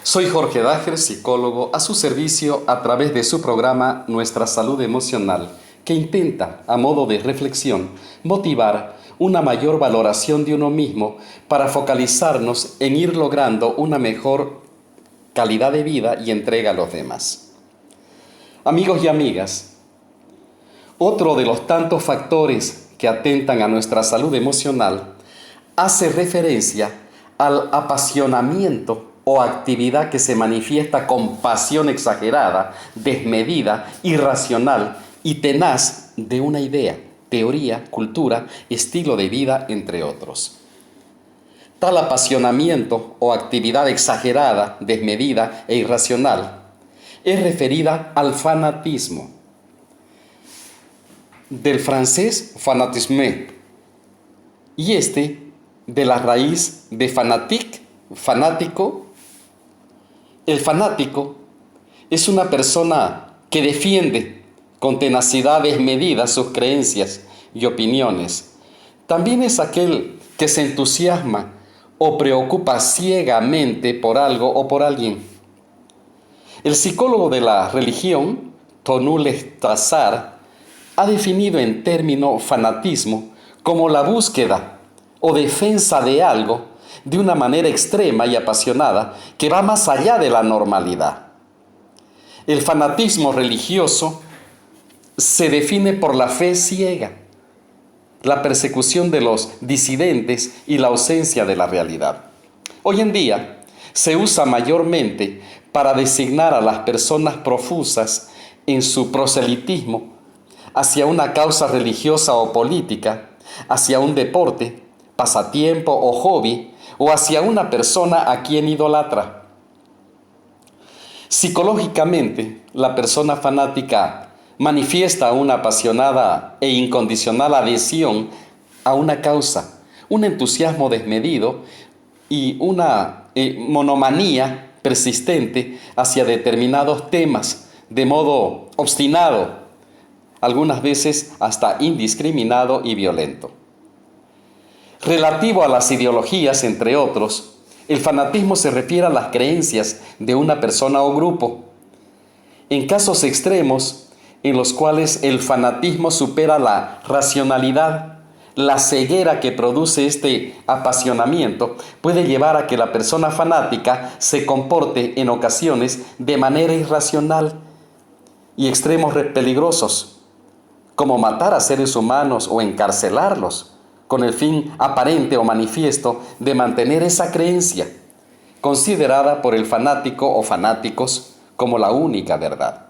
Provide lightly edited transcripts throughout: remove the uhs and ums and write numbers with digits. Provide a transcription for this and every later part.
Soy Jorge Dajer, psicólogo, a su servicio a través de su programa Nuestra Salud Emocional, que intenta, a modo de reflexión, motivar una mayor valoración de uno mismo para focalizarnos en ir logrando una mejor calidad de vida y entrega a los demás. Amigos y amigas, otro de los tantos factores que atentan a nuestra salud emocional hace referencia al apasionamiento o actividad que se manifiesta con pasión exagerada, desmedida, irracional y tenaz de una idea, teoría, cultura, estilo de vida, entre otros. Tal apasionamiento o actividad exagerada, desmedida e irracional es referida al fanatismo. Del francés fanatisme, y de la raíz de fanatique, fanático. El fanático es una persona que defiende con tenacidad desmedida sus creencias y opiniones. También es aquel que se entusiasma o preocupa ciegamente por algo o por alguien. El psicólogo de la religión, Tonu Lehtassar, ha definido en término fanatismo como la búsqueda o defensa de algo de una manera extrema y apasionada que va más allá de la normalidad. El fanatismo religioso se define por la fe ciega, la persecución de los disidentes y la ausencia de la realidad. Hoy en día se usa mayormente para designar a las personas profusas en su proselitismo hacia una causa religiosa o política, hacia un deporte, pasatiempo o hobby, o hacia una persona a quien idolatra. Psicológicamente, la persona fanática manifiesta una apasionada e incondicional adhesión a una causa, un entusiasmo desmedido y una monomanía persistente hacia determinados temas, de modo obstinado, algunas veces hasta indiscriminado y violento. Relativo a las ideologías, entre otros, el fanatismo se refiere a las creencias de una persona o grupo. En casos extremos, en los cuales el fanatismo supera la racionalidad, la ceguera que produce este apasionamiento puede llevar a que la persona fanática se comporte en ocasiones de manera irracional y extremos peligrosos, como matar a seres humanos o encarcelarlos, con el fin aparente o manifiesto de mantener esa creencia, considerada por el fanático o fanáticos como la única verdad.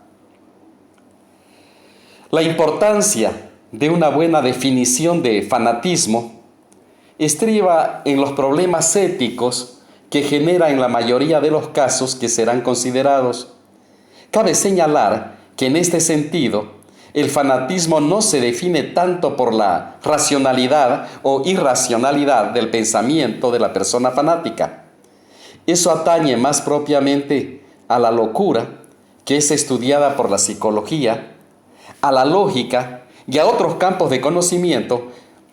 La importancia de una buena definición de fanatismo estriba en los problemas éticos que genera en la mayoría de los casos que serán considerados. Cabe señalar que en este sentido, el fanatismo no se define tanto por la racionalidad o irracionalidad del pensamiento de la persona fanática. Eso atañe más propiamente a la locura, que es estudiada por la psicología, a la lógica y a otros campos de conocimiento,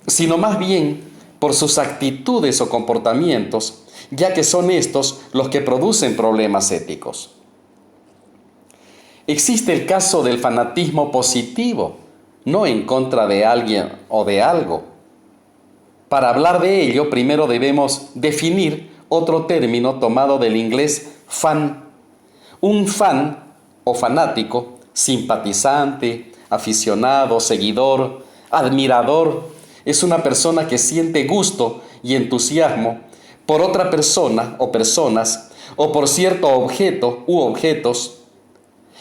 sino más bien por sus actitudes o comportamientos, ya que son estos los que producen problemas éticos. Existe el caso del fanatismo positivo, no en contra de alguien o de algo. Para hablar de ello, primero debemos definir otro término tomado del inglés fan. Un fan o fanático, simpatizante, aficionado, seguidor, admirador, es una persona que siente gusto y entusiasmo por otra persona o personas o por cierto objeto u objetos.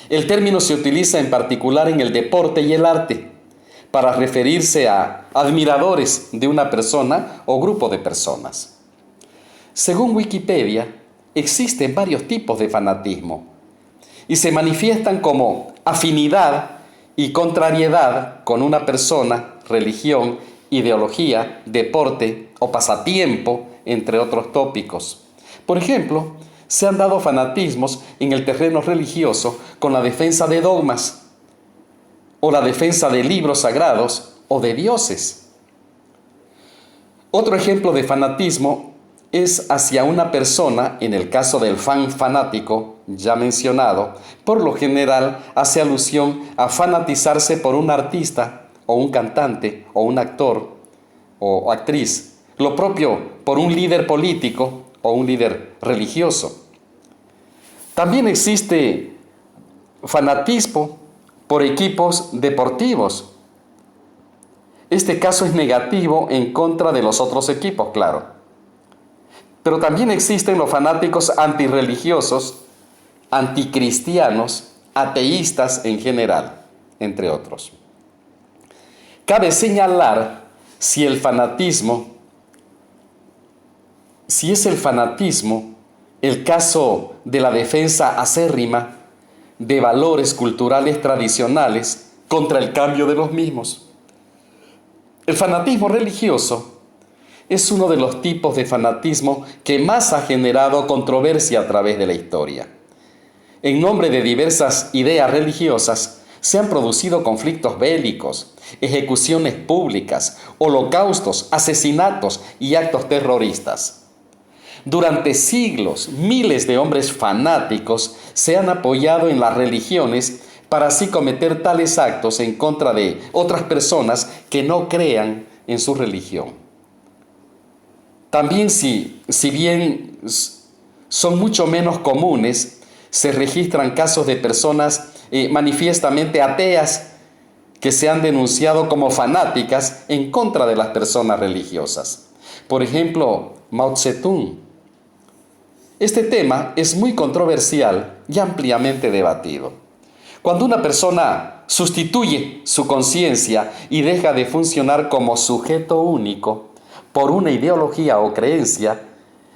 El término se utiliza en particular en el deporte y el arte para referirse a admiradores de una persona o grupo de personas. Según Wikipedia, existen varios tipos de fanatismo y se manifiestan como afinidad y contrariedad con una persona, religión, ideología, deporte o pasatiempo, entre otros tópicos. Por ejemplo, se han dado fanatismos en el terreno religioso con la defensa de dogmas o la defensa de libros sagrados o de dioses. Otro ejemplo de fanatismo es hacia una persona, en el caso del fan fanático ya mencionado, por lo general hace alusión a fanatizarse por un artista o un cantante o un actor o actriz, lo propio por un líder político o un líder religioso. También existe fanatismo por equipos deportivos. Este caso es negativo en contra de los otros equipos, claro. Pero también existen los fanáticos antirreligiosos, anticristianos, ateístas en general, entre otros. Cabe señalar si es el fanatismo el caso de la defensa acérrima de valores culturales tradicionales contra el cambio de los mismos. El fanatismo religioso es uno de los tipos de fanatismo que más ha generado controversia a través de la historia. En nombre de diversas ideas religiosas se han producido conflictos bélicos, ejecuciones públicas, holocaustos, asesinatos y actos terroristas. Durante siglos, miles de hombres fanáticos se han apoyado en las religiones para así cometer tales actos en contra de otras personas que no crean en su religión. También si bien son mucho menos comunes, se registran casos de personas manifiestamente ateas que se han denunciado como fanáticas en contra de las personas religiosas. Por ejemplo, Mao Zedong. Este tema es muy controversial y ampliamente debatido. Cuando una persona sustituye su conciencia y deja de funcionar como sujeto único por una ideología o creencia,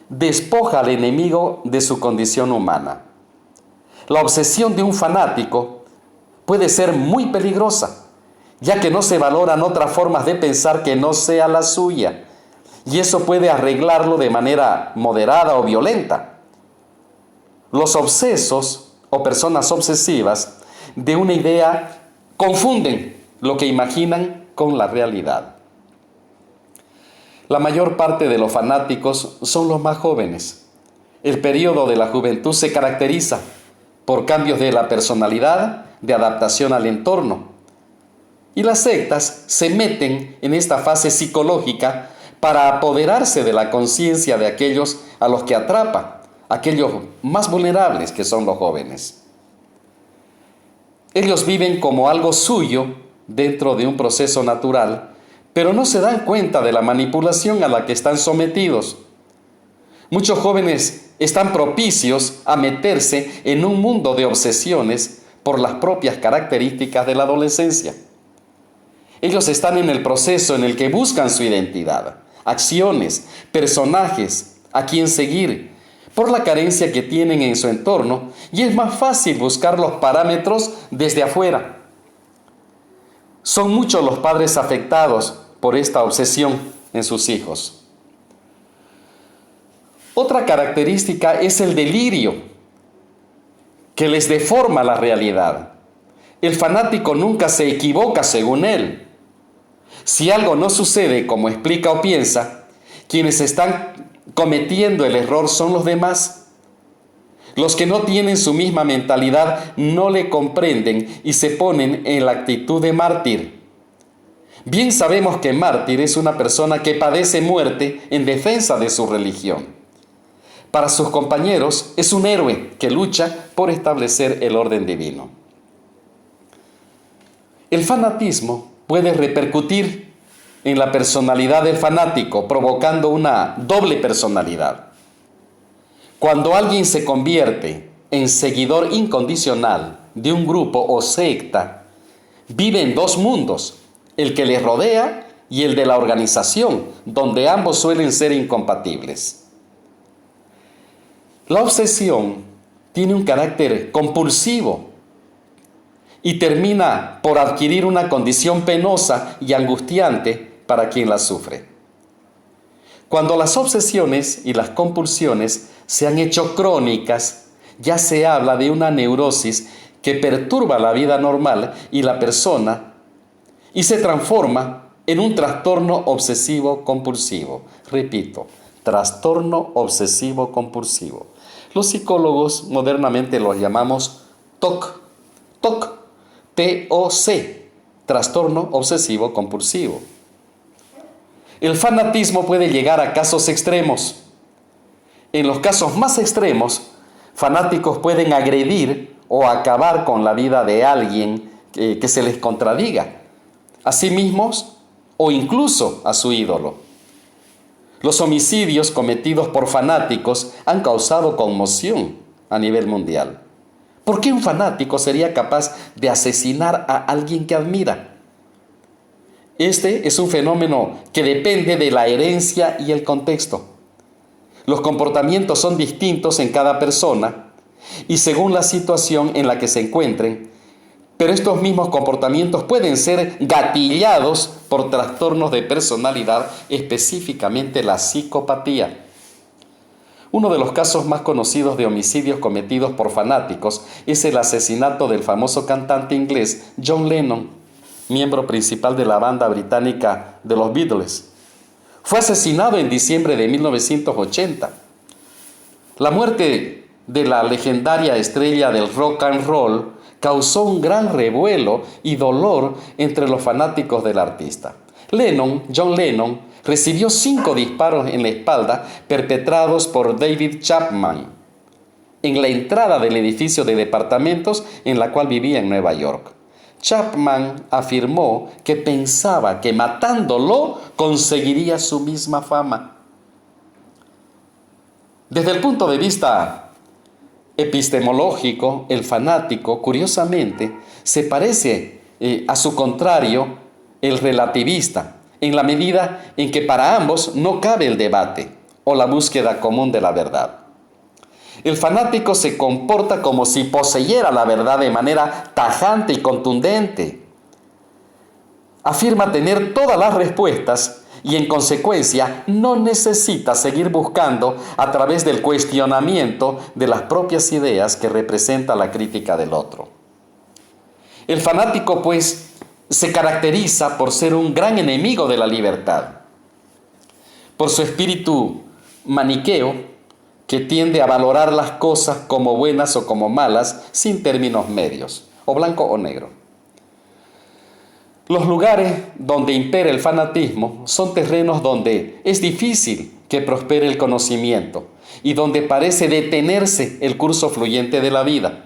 despoja al enemigo de su condición humana. La obsesión de un fanático puede ser muy peligrosa, ya que no se valoran otras formas de pensar que no sea la suya, y eso puede arreglarlo de manera moderada o violenta. Los obsesos o personas obsesivas de una idea confunden lo que imaginan con la realidad. La mayor parte de los fanáticos son los más jóvenes. El periodo de la juventud se caracteriza por cambios de la personalidad, de adaptación al entorno. Y las sectas se meten en esta fase psicológica para apoderarse de la conciencia de aquellos a los que atrapa, aquellos más vulnerables que son los jóvenes. Ellos viven como algo suyo dentro de un proceso natural, pero no se dan cuenta de la manipulación a la que están sometidos. Muchos jóvenes están propicios a meterse en un mundo de obsesiones por las propias características de la adolescencia. Ellos están en el proceso en el que buscan su identidad, acciones, personajes, a quién seguir, por la carencia que tienen en su entorno, y es más fácil buscar los parámetros desde afuera. Son muchos los padres afectados por esta obsesión en sus hijos. Otra característica es el delirio, que les deforma la realidad. El fanático nunca se equivoca según él. Si algo no sucede como explica o piensa, quienes están cometiendo el error son los demás. Los que no tienen su misma mentalidad no le comprenden y se ponen en la actitud de mártir. Bien sabemos que mártir es una persona que padece muerte en defensa de su religión. Para sus compañeros es un héroe que lucha por establecer el orden divino. El fanatismo puede repercutir en la personalidad del fanático, provocando una doble personalidad. Cuando alguien se convierte en seguidor incondicional de un grupo o secta, vive en dos mundos, el que le rodea y el de la organización, donde ambos suelen ser incompatibles. La obsesión tiene un carácter compulsivo y termina por adquirir una condición penosa y angustiante para quien la sufre. Cuando las obsesiones y las compulsiones se han hecho crónicas, ya se habla de una neurosis que perturba la vida normal y la persona y se transforma en un trastorno obsesivo compulsivo. Repito, trastorno obsesivo compulsivo. Los psicólogos modernamente los llamamos TOC, TOC, T-O-C, trastorno obsesivo compulsivo. El fanatismo puede llegar a casos extremos. En los casos más extremos, fanáticos pueden agredir o acabar con la vida de alguien que se les contradiga, a sí mismos o incluso a su ídolo. Los homicidios cometidos por fanáticos han causado conmoción a nivel mundial. ¿Por qué un fanático sería capaz de asesinar a alguien que admira? Este es un fenómeno que depende de la herencia y el contexto. Los comportamientos son distintos en cada persona y según la situación en la que se encuentren, pero estos mismos comportamientos pueden ser gatillados por trastornos de personalidad, específicamente la psicopatía. Uno de los casos más conocidos de homicidios cometidos por fanáticos es el asesinato del famoso cantante inglés John Lennon, miembro principal de la banda británica de los Beatles. Fue asesinado en diciembre de 1980. La muerte de la legendaria estrella del rock and roll causó un gran revuelo y dolor entre los fanáticos del artista. John Lennon, recibió 5 disparos en la espalda perpetrados por David Chapman en la entrada del edificio de departamentos en la cual vivía en Nueva York. Chapman afirmó que pensaba que matándolo conseguiría su misma fama. Desde el punto de vista epistemológico, el fanático, curiosamente, se parece a su contrario, el relativista, en la medida en que para ambos no cabe el debate o la búsqueda común de la verdad. El fanático se comporta como si poseyera la verdad de manera tajante y contundente. Afirma tener todas las respuestas y en consecuencia no necesita seguir buscando a través del cuestionamiento de las propias ideas que representa la crítica del otro. El fanático, pues, se caracteriza por ser un gran enemigo de la libertad, por su espíritu maniqueo, que tiende a valorar las cosas como buenas o como malas sin términos medios, o blanco o negro. Los lugares donde impera el fanatismo son terrenos donde es difícil que prospere el conocimiento y donde parece detenerse el curso fluyente de la vida.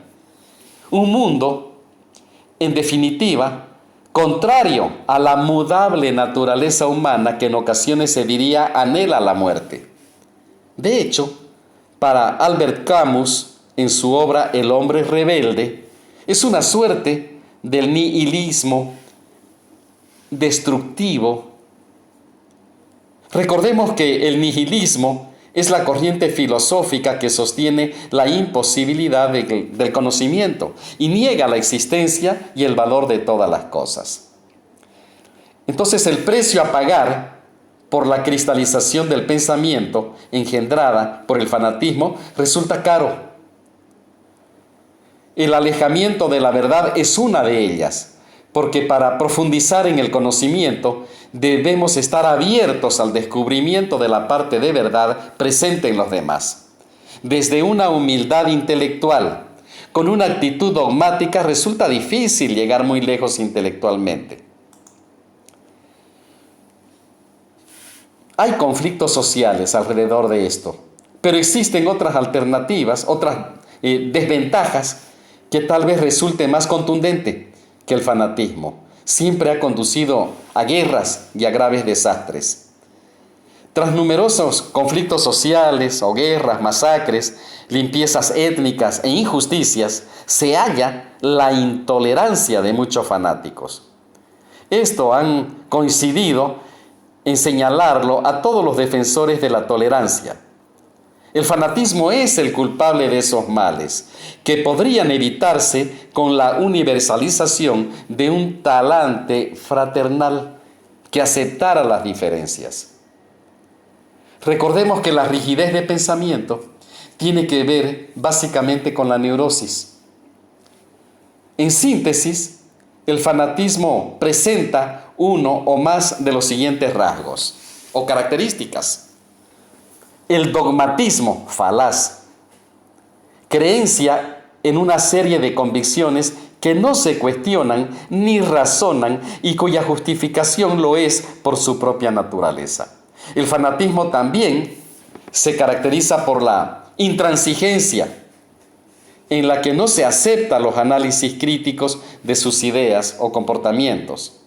Un mundo, en definitiva, contrario a la mudable naturaleza humana que en ocasiones se diría anhela la muerte. De hecho, para Albert Camus, en su obra El hombre rebelde, es una suerte del nihilismo destructivo. Recordemos que el nihilismo es la corriente filosófica que sostiene la imposibilidad del conocimiento y niega la existencia y el valor de todas las cosas. Entonces, el precio a pagar por la cristalización del pensamiento engendrada por el fanatismo resulta caro. El alejamiento de la verdad es una de ellas, porque para profundizar en el conocimiento debemos estar abiertos al descubrimiento de la parte de verdad presente en los demás. Desde una humildad intelectual, con una actitud dogmática, resulta difícil llegar muy lejos intelectualmente. Hay conflictos sociales alrededor de esto, pero existen otras alternativas, otras desventajas que tal vez resulte más contundente que el fanatismo. Siempre ha conducido a guerras y a graves desastres. Tras numerosos conflictos sociales o guerras, masacres, limpiezas étnicas e injusticias, se halla la intolerancia de muchos fanáticos. Esto han coincidido en señalarlo a todos los defensores de la tolerancia. El fanatismo es el culpable de esos males, que podrían evitarse con la universalización de un talante fraternal que aceptara las diferencias. Recordemos que la rigidez de pensamiento tiene que ver básicamente con la neurosis. En síntesis, el fanatismo presenta uno o más de los siguientes rasgos o características. el dogmatismo falaz, creencia en una serie de convicciones que no se cuestionan ni razonan y cuya justificación lo es por su propia naturaleza. El fanatismo también se caracteriza por la intransigencia, en la que no se aceptan los análisis críticos de sus ideas o comportamientos.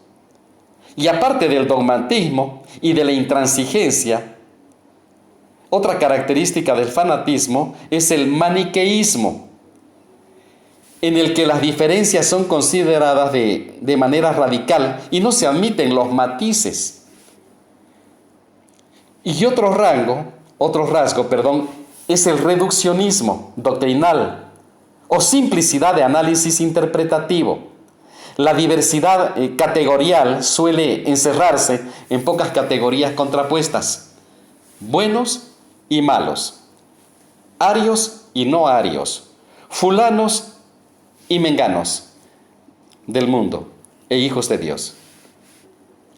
Y aparte del dogmatismo y de la intransigencia, otra característica del fanatismo es el maniqueísmo, en el que las diferencias son consideradas de manera radical y no se admiten los matices. Y otro rasgo, es el reduccionismo doctrinal o simplicidad de análisis interpretativo. La diversidad categorial suele encerrarse en pocas categorías contrapuestas: buenos y malos, arios y no arios, fulanos y menganos del mundo e hijos de Dios.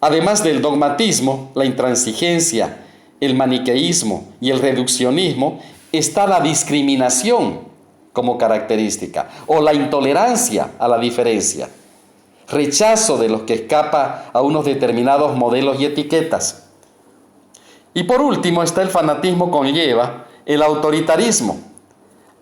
Además del dogmatismo, la intransigencia, el maniqueísmo y el reduccionismo, está la discriminación como característica, o la intolerancia a la diferencia, rechazo de los que escapa a unos determinados modelos y etiquetas. Y por último está el fanatismo, conlleva el autoritarismo,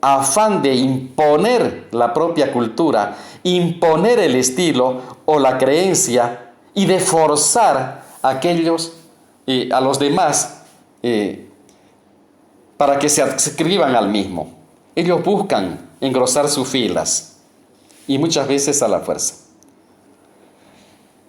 afán de imponer la propia cultura, imponer el estilo o la creencia y de forzar a los demás para que se adscriban al mismo. Ellos buscan engrosar sus filas y muchas veces a la fuerza.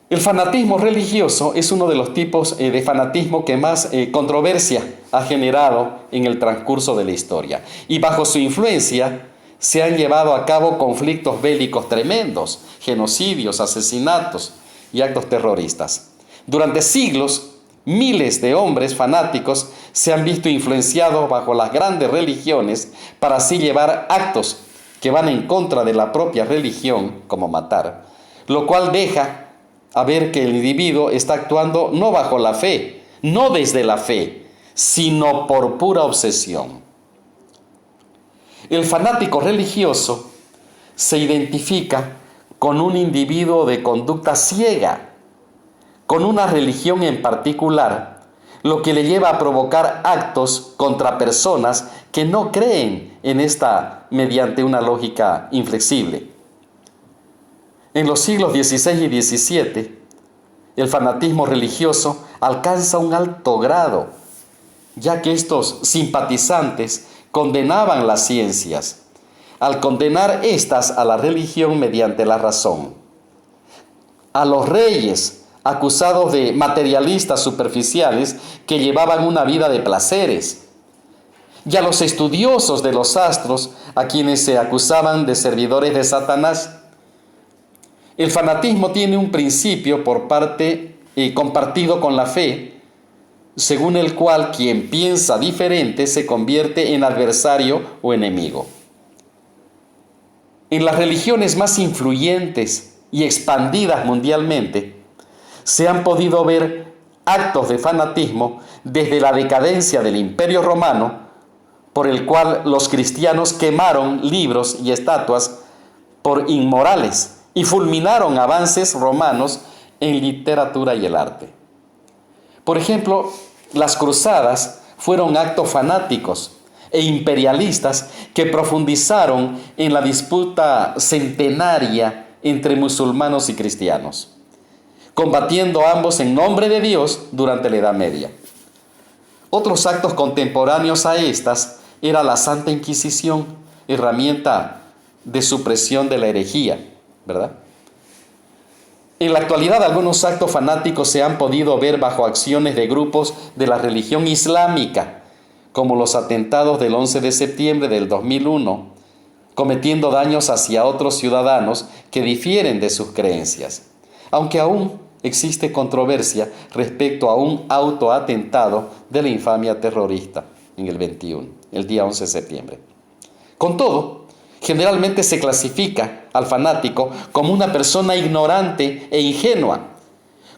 El fanatismo religioso es uno de los tipos de fanatismo que más controversia ha generado en el transcurso de la historia. Y bajo su influencia se han llevado a cabo conflictos bélicos tremendos, genocidios, asesinatos y actos terroristas. Durante siglos, miles de hombres fanáticos se han visto influenciados bajo las grandes religiones para así llevar actos que van en contra de la propia religión, como matar, lo cual deja a ver que el individuo está actuando no bajo la fe, no desde la fe, sino por pura obsesión. El fanático religioso se identifica con un individuo de conducta ciega, con una religión en particular, lo que le lleva a provocar actos contra personas que no creen en esta mediante una lógica inflexible. En los siglos XVI y XVII, el fanatismo religioso alcanza un alto grado, ya que estos simpatizantes condenaban las ciencias, al condenar estas a la religión mediante la razón. A los reyes, acusados de materialistas superficiales que llevaban una vida de placeres, y a los estudiosos de los astros, a quienes se acusaban de servidores de Satanás. El fanatismo tiene un principio por parte compartido con la fe, según el cual quien piensa diferente se convierte en adversario o enemigo. En las religiones más influyentes y expandidas mundialmente, se han podido ver actos de fanatismo desde la decadencia del Imperio Romano, por el cual los cristianos quemaron libros y estatuas por inmorales y fulminaron avances romanos en literatura y el arte. Por ejemplo, las cruzadas fueron actos fanáticos e imperialistas que profundizaron en la disputa centenaria entre musulmanes y cristianos, combatiendo ambos en nombre de Dios durante la Edad Media. Otros actos contemporáneos a estas era la Santa Inquisición, herramienta de supresión de la herejía, ¿verdad? En la actualidad, algunos actos fanáticos se han podido ver bajo acciones de grupos de la religión islámica, como los atentados del 11 de septiembre del 2001, cometiendo daños hacia otros ciudadanos que difieren de sus creencias, aunque aún existe controversia respecto a un autoatentado de la infamia terrorista en el 21, el día 11 de septiembre. Con todo, generalmente se clasifica al fanático como una persona ignorante e ingenua,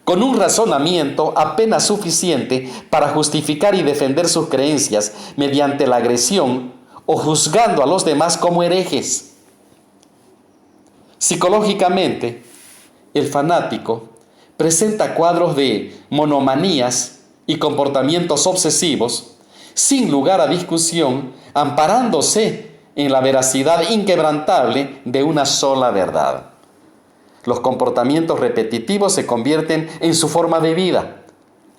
con un razonamiento apenas suficiente para justificar y defender sus creencias mediante la agresión o juzgando a los demás como herejes. Psicológicamente, el fanático presenta cuadros de monomanías y comportamientos obsesivos, sin lugar a discusión, amparándose en la veracidad inquebrantable de una sola verdad. Los comportamientos repetitivos se convierten en su forma de vida.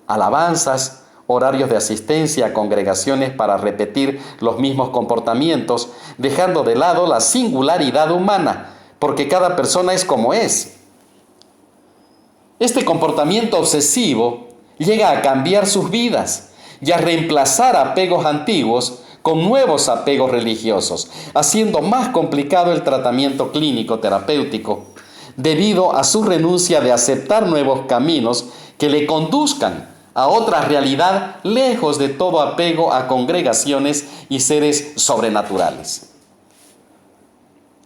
Alabanzas, horarios de asistencia a congregaciones para repetir los mismos comportamientos, dejando de lado la singularidad humana, porque cada persona es como es. Este comportamiento obsesivo llega a cambiar sus vidas y a reemplazar apegos antiguos con nuevos apegos religiosos, haciendo más complicado el tratamiento clínico terapéutico, debido a su renuncia de aceptar nuevos caminos que le conduzcan a otra realidad lejos de todo apego a congregaciones y seres sobrenaturales.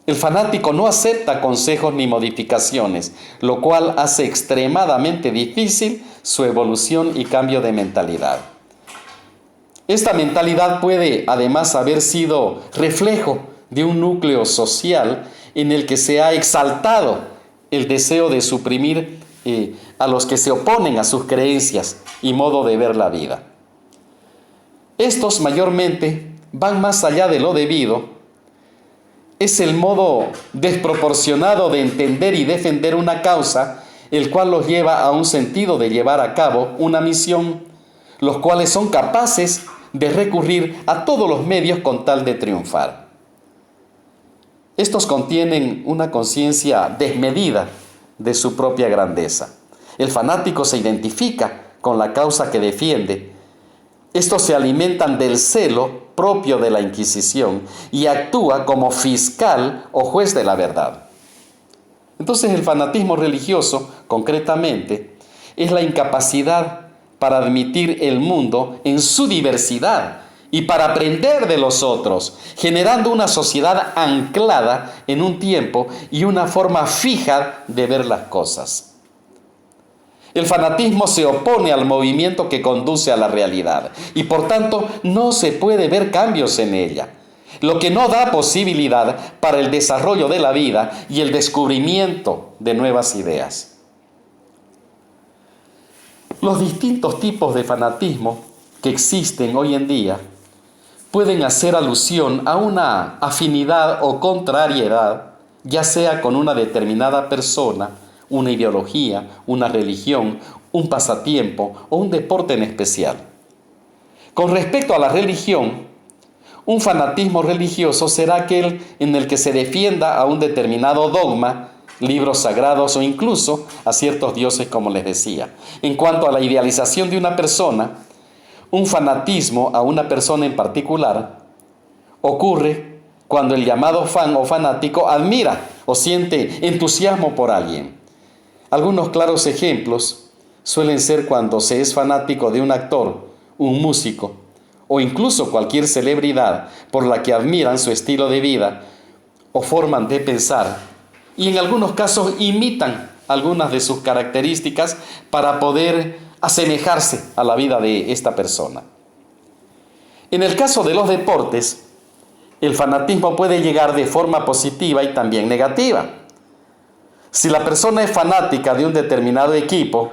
El fanático no acepta consejos ni modificaciones, lo cual hace extremadamente difícil su evolución y cambio de mentalidad. Esta mentalidad puede además haber sido reflejo de un núcleo social en el que se ha exaltado el deseo de suprimir a los que se oponen a sus creencias y modo de ver la vida. Estos mayormente van más allá de lo debido. Es el modo desproporcionado de entender y defender una causa, el cual los lleva a un sentido de llevar a cabo una misión, los cuales son capaces de recurrir a todos los medios con tal de triunfar. Estos contienen una conciencia desmedida de su propia grandeza. El fanático se identifica con la causa que defiende. Estos se alimentan del celo propio de la Inquisición y actúa como fiscal o juez de la verdad. Entonces el fanatismo religioso, concretamente, es la incapacidad para admitir el mundo en su diversidad y para aprender de los otros, generando una sociedad anclada en un tiempo y una forma fija de ver las cosas. El fanatismo se opone al movimiento que conduce a la realidad y por tanto no se puede ver cambios en ella, lo que no da posibilidad para el desarrollo de la vida y el descubrimiento de nuevas ideas. Los distintos tipos de fanatismo que existen hoy en día pueden hacer alusión a una afinidad o contrariedad, ya sea con una determinada persona, una ideología, una religión, un pasatiempo o un deporte en especial. Con respecto a la religión, un fanatismo religioso será aquel en el que se defienda a un determinado dogma, libros sagrados o incluso a ciertos dioses, como les decía. En cuanto a la idealización de una persona, un fanatismo a una persona en particular ocurre cuando el llamado fan o fanático admira o siente entusiasmo por alguien. Algunos claros ejemplos suelen ser cuando se es fanático de un actor, un músico o incluso cualquier celebridad por la que admiran su estilo de vida o forma de pensar y en algunos casos imitan algunas de sus características para poder asemejarse a la vida de esta persona. En el caso de los deportes, el fanatismo puede llegar de forma positiva y también negativa. Si la persona es fanática de un determinado equipo,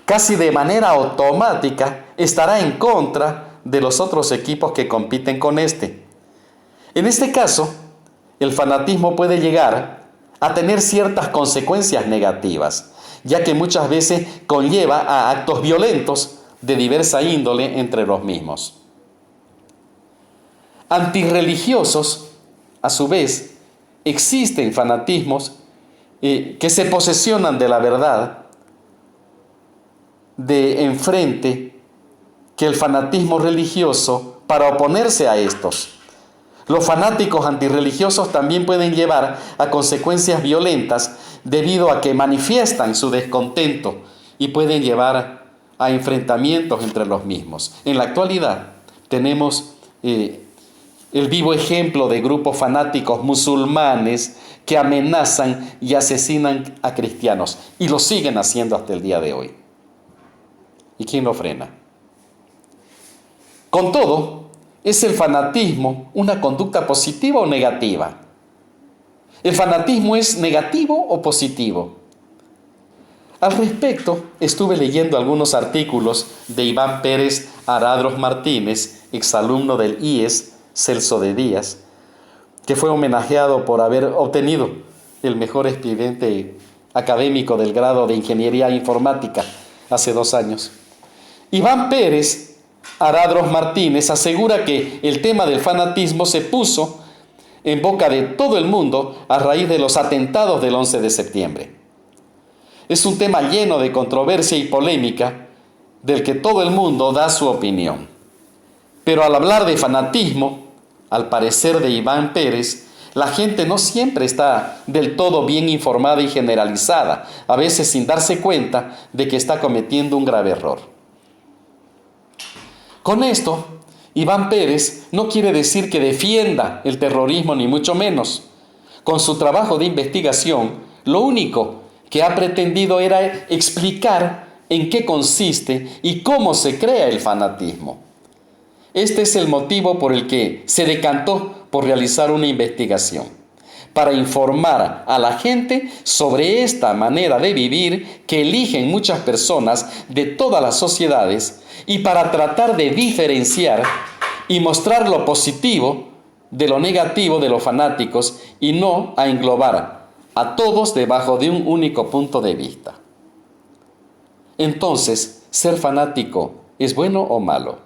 casi de manera automática estará en contra de los otros equipos que compiten con este. En este caso, el fanatismo puede llegar a tener ciertas consecuencias negativas, ya que muchas veces conlleva a actos violentos de diversa índole entre los mismos. Antirreligiosos, a su vez, existen fanatismos que se posesionan de la verdad de enfrente que el fanatismo religioso para oponerse a estos. Los fanáticos antirreligiosos también pueden llevar a consecuencias violentas debido a que manifiestan su descontento y pueden llevar a enfrentamientos entre los mismos. En la actualidad tenemos el vivo ejemplo de grupos fanáticos musulmanes que amenazan y asesinan a cristianos y lo siguen haciendo hasta el día de hoy. ¿Y quién lo frena? Con todo, ¿es el fanatismo una conducta positiva o negativa? ¿El fanatismo es negativo o positivo? Al respecto, estuve leyendo algunos artículos de Iván Pérez Aradros Martínez, exalumno del IES Celso de Díaz, que fue homenajeado por haber obtenido el mejor expediente académico del grado de Ingeniería Informática hace 2 años. Iván Pérez Aradros Martínez asegura que el tema del fanatismo se puso en boca de todo el mundo a raíz de los atentados del 11 de septiembre. Es un tema lleno de controversia y polémica del que todo el mundo da su opinión. Pero al hablar de fanatismo, al parecer de Iván Pérez, la gente no siempre está del todo bien informada y generalizada, a veces sin darse cuenta de que está cometiendo un grave error. Con esto, Iván Pérez no quiere decir que defienda el terrorismo ni mucho menos. Con su trabajo de investigación, lo único que ha pretendido era explicar en qué consiste y cómo se crea el fanatismo. Este es el motivo por el que se decantó por realizar una investigación, para informar a la gente sobre esta manera de vivir que eligen muchas personas de todas las sociedades y para tratar de diferenciar y mostrar lo positivo de lo negativo de los fanáticos y no a englobar a todos debajo de un único punto de vista. Entonces, ¿ser fanático es bueno o malo?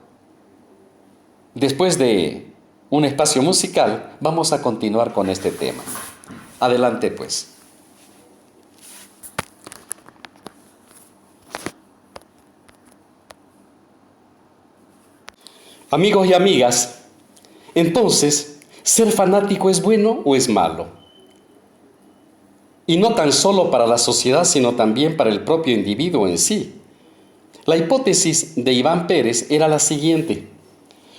Después de un espacio musical, vamos a continuar con este tema. Adelante, pues. Amigos y amigas, entonces, ¿ser fanático es bueno o es malo? Y no tan solo para la sociedad, sino también para el propio individuo en sí. La hipótesis de Iván Pérez era la siguiente: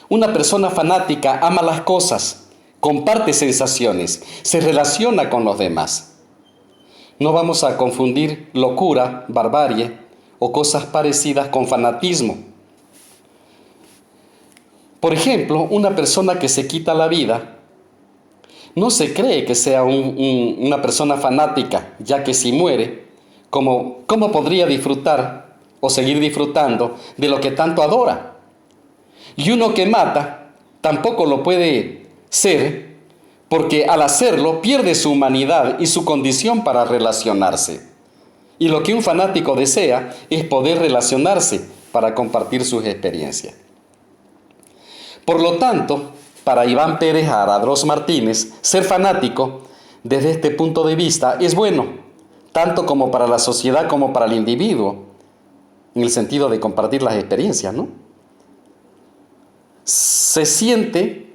una persona fanática ama las cosas, comparte sensaciones, se relaciona con los demás. No vamos a confundir locura, barbarie o cosas parecidas con fanatismo. Por ejemplo, una persona que se quita la vida no se cree que sea una persona fanática, ya que si muere, ¿cómo podría disfrutar o seguir disfrutando de lo que tanto adora? Y uno que mata tampoco lo puede ser, porque al hacerlo pierde su humanidad y su condición para relacionarse. Y lo que un fanático desea es poder relacionarse para compartir sus experiencias. Por lo tanto, para Iván Pérez Aradros Martínez, ser fanático desde este punto de vista es bueno, tanto como para la sociedad como para el individuo, en el sentido de compartir las experiencias, ¿no? Se siente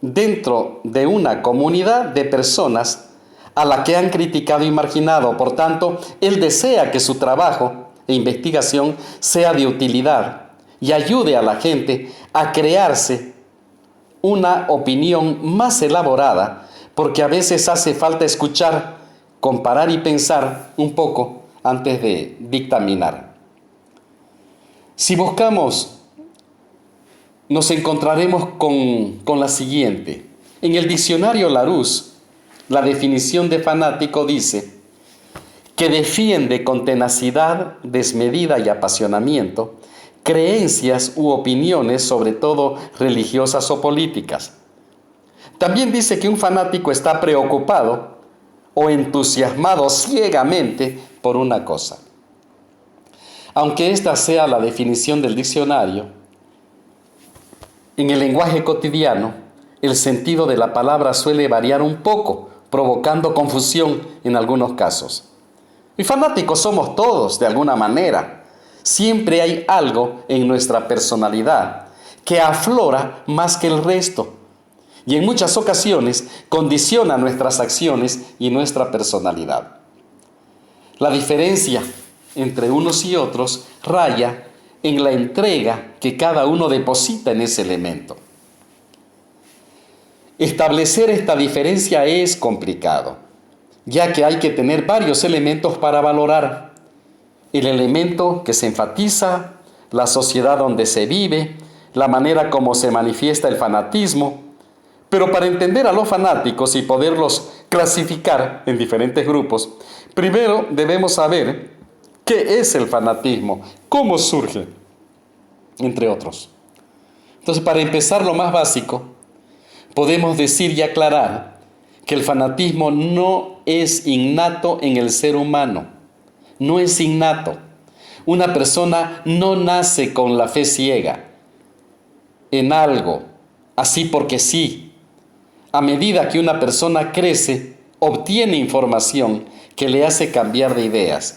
dentro de una comunidad de personas a la que han criticado y marginado. Por tanto, él desea que su trabajo e investigación sea de utilidad y ayude a la gente a crearse una opinión más elaborada, porque a veces hace falta escuchar, comparar y pensar un poco antes de dictaminar. Si buscamos, nos encontraremos con la siguiente. En el diccionario Larousse, la definición de fanático dice que defiende con tenacidad, desmedida y apasionamiento creencias u opiniones, sobre todo religiosas o políticas. También dice que un fanático está preocupado o entusiasmado ciegamente por una cosa. Aunque esta sea la definición del diccionario, en el lenguaje cotidiano, el sentido de la palabra suele variar un poco, provocando confusión en algunos casos. Y fanáticos somos todos, de alguna manera. Siempre hay algo en nuestra personalidad que aflora más que el resto y en muchas ocasiones condiciona nuestras acciones y nuestra personalidad. La diferencia entre unos y otros raya en la entrega que cada uno deposita en ese elemento. Establecer esta diferencia es complicado, ya que hay que tener varios elementos para valorar. El elemento que se enfatiza, la sociedad donde se vive, la manera como se manifiesta el fanatismo. Pero para entender a los fanáticos y poderlos clasificar en diferentes grupos, primero debemos saber qué es el fanatismo, cómo surge, entre otros. Entonces, para empezar, lo más básico, podemos decir y aclarar que el fanatismo no es innato en el ser humano, no es innato. Una persona no nace con la fe ciega en algo, así porque sí. A medida que una persona crece, obtiene información que le hace cambiar de ideas.